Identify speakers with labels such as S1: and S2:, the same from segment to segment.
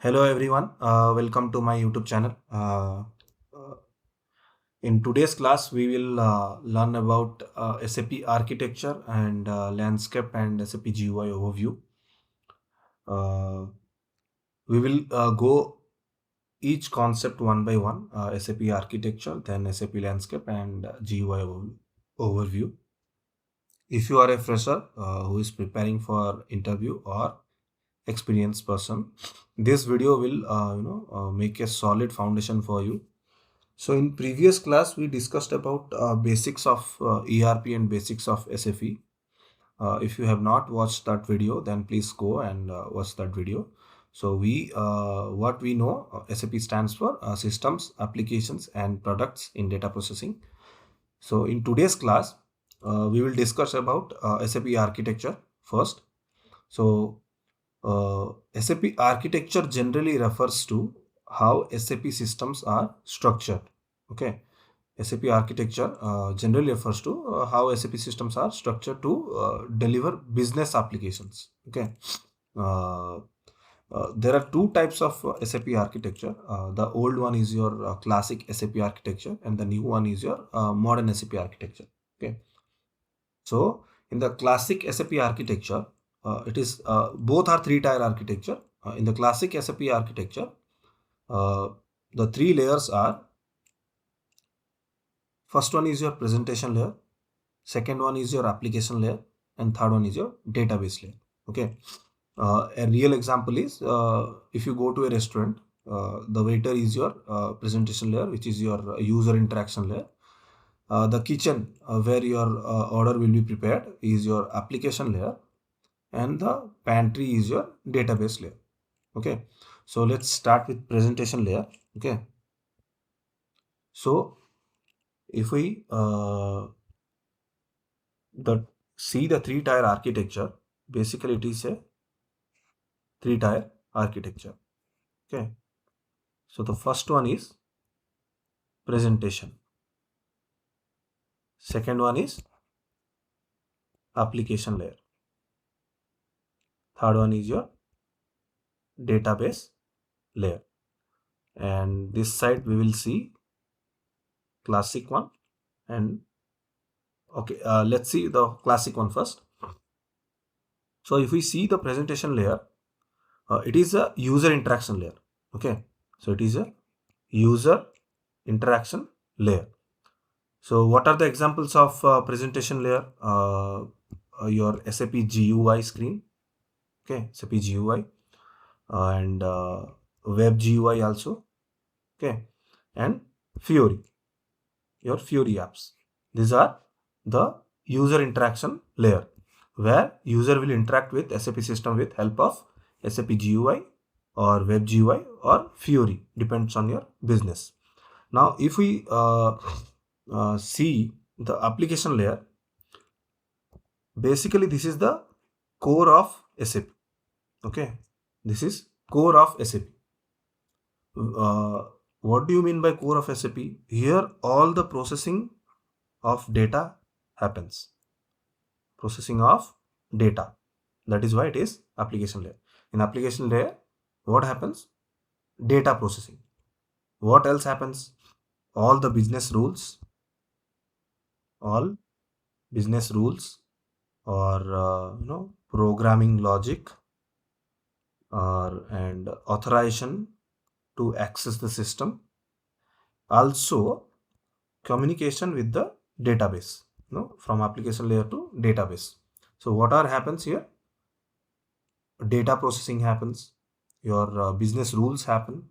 S1: Hello everyone, welcome to my YouTube channel. In today's class, we will learn about SAP architecture and landscape and SAP GUI overview. Uh, we will go each concept one by one, SAP architecture, then SAP landscape and GUI overview. If you are a fresher who is preparing for interview or experienced person, this video will make a solid foundation for you. So in previous class, we discussed about basics of ERP and basics of SFE. If you have not watched that video, then please go and watch that video. So what we know, SAP stands for systems, applications, and products in data processing. So in today's class, we will discuss about SAP architecture first. So SAP architecture generally refers to how SAP systems are structured. Okay. SAP architecture generally refers to how SAP systems are structured to deliver business applications. Okay. Uh, there are two types of SAP architecture. The old one is your classic SAP architecture, and the new one is your modern SAP architecture. Okay. So in the classic SAP architecture, it is both are three-tier architecture. In the classic SAP architecture, uh, the three layers are: first one is your presentation layer, second one is your application layer, and third one is your database layer. Okay. A real example is if you go to a restaurant, the waiter is your presentation layer, which is your user interaction layer. The kitchen where your order will be prepared is your application layer, and the pantry is your database layer. Okay, so let's start with presentation layer. Okay, so if we see the three-tier architecture, basically it is a three-tier architecture. Okay, so the first one is presentation, second one is application layer, third one is your database layer, and this side we will see classic one. And okay, let's see the classic one first. So if we see the presentation layer, it is a user interaction layer. Okay, so it is a user interaction layer. So what are the examples of presentation layer? Your SAP GUI screen. Okay, SAP GUI and web GUI also. Okay, and Fiori, your Fiori apps. These are the user interaction layer, where user will interact with SAP system with help of SAP GUI or web GUI or Fiori, depends on your business. Now if we see the application layer, basically this is the core of SAP. Okay, this is core of SAP. What do you mean by core of SAP? Here all the processing of data happens. Processing of data. That is why it is application layer. In application layer, what happens? Data processing. What else happens? All the business rules, all business rules, or programming logic, or and authorization to access the system. Also, communication with the database. From application layer to database. So what are happens here? Data processing happens, your business rules happen,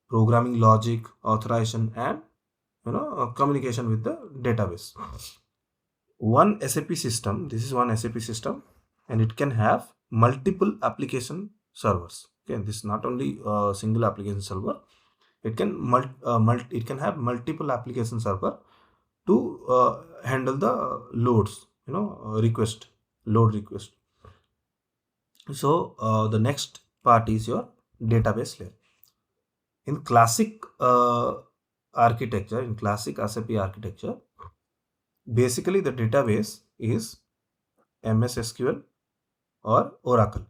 S1: programming logic, authorization, and communication with the database. One SAP system, this is one SAP system, and it can have multiple application servers. Okay, this is not only a single application server. It can it can have multiple application server to handle the loads, load request. So the next part is your database layer. In classic architecture, in classic SAP architecture, basically the database is MS SQL or Oracle.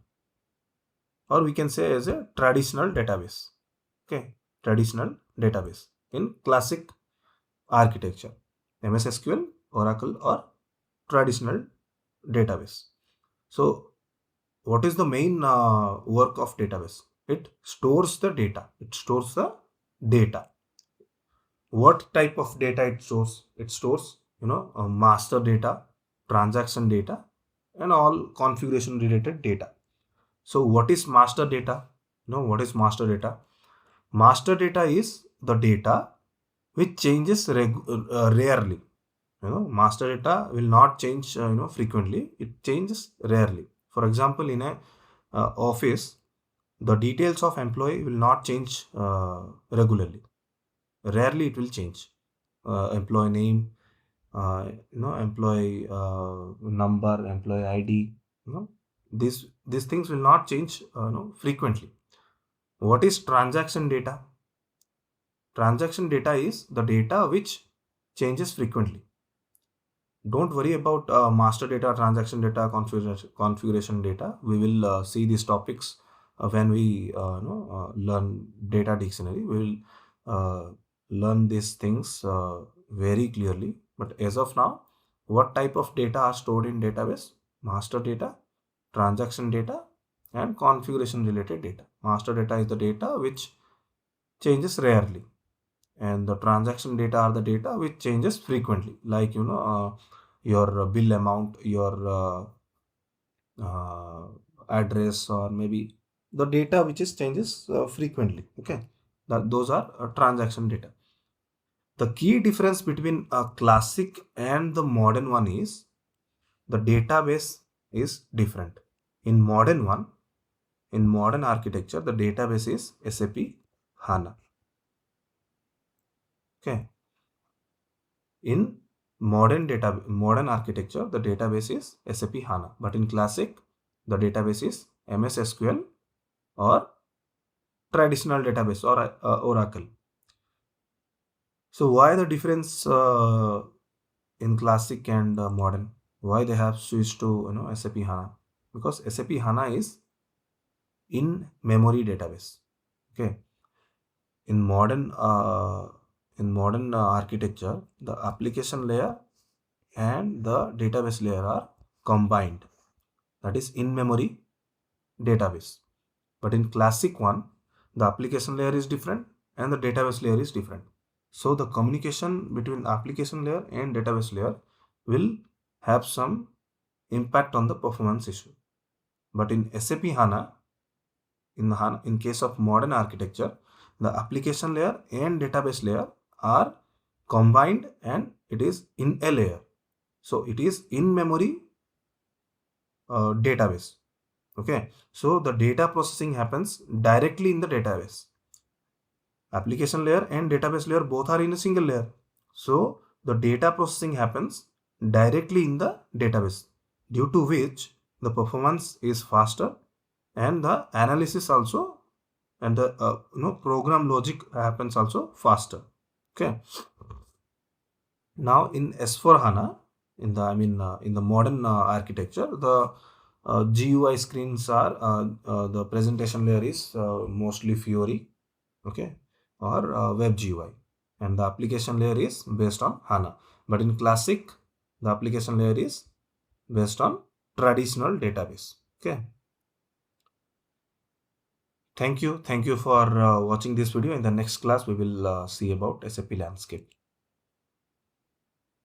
S1: or we can say as a traditional database. Okay, traditional database in classic architecture, MS SQL, Oracle, or traditional database. So what is the main work of database? It stores the data. It stores the data. What type of data it stores? It stores, master data, transaction data, and all configuration related data. So what is master data? What is master data? Master data is the data which changes rarely. Master data will not change frequently. It changes rarely. For example, in a office, the details of employee will not change regularly. Rarely it will change. Employee name, employee number, employee ID. These things will not change frequently. What is transaction data? Transaction data is the data which changes frequently. Don't worry about master data, transaction data, configuration data. We will see these topics when we learn data dictionary. We will learn these things very clearly. But as of now, what type of data are stored in database? Master data, transaction data, and configuration related data. Master data is the data which changes rarely, and the transaction data are the data which changes frequently, like your bill amount, your address, or maybe the data which is changes frequently. Okay, those are transaction data. The key difference between a classic and the modern one is the database is different. In modern one, in modern architecture, the database is SAP HANA. Okay, in modern architecture, the database is SAP HANA, but in classic, the database is MS SQL or traditional database or Oracle. So why the difference in classic and modern? Why they have switched to SAP HANA? Because SAP HANA is in memory database. Okay, in modern architecture, the application layer and the database layer are combined. That is in memory database. But in classic one, the application layer is different and the database layer is different. So the communication between application layer and database layer will have some impact on the performance issue. But in SAP HANA, in case of modern architecture, the application layer and database layer are combined and it is in a layer. So it is in memory database. Okay, so the data processing happens directly in the database. Application layer and database layer both are in a single layer. So the data processing happens directly in the database, due to which the performance is faster and the analysis also, and the program logic happens also faster. Okay. Now in S4 HANA, in the modern architecture, the GUI screens are the presentation layer is mostly Fiori, okay, or web GUI, and the application layer is based on HANA. But in classic, the application layer is based on traditional database. Okay. Thank you for watching this video. In the next class, we will see about SAP landscape.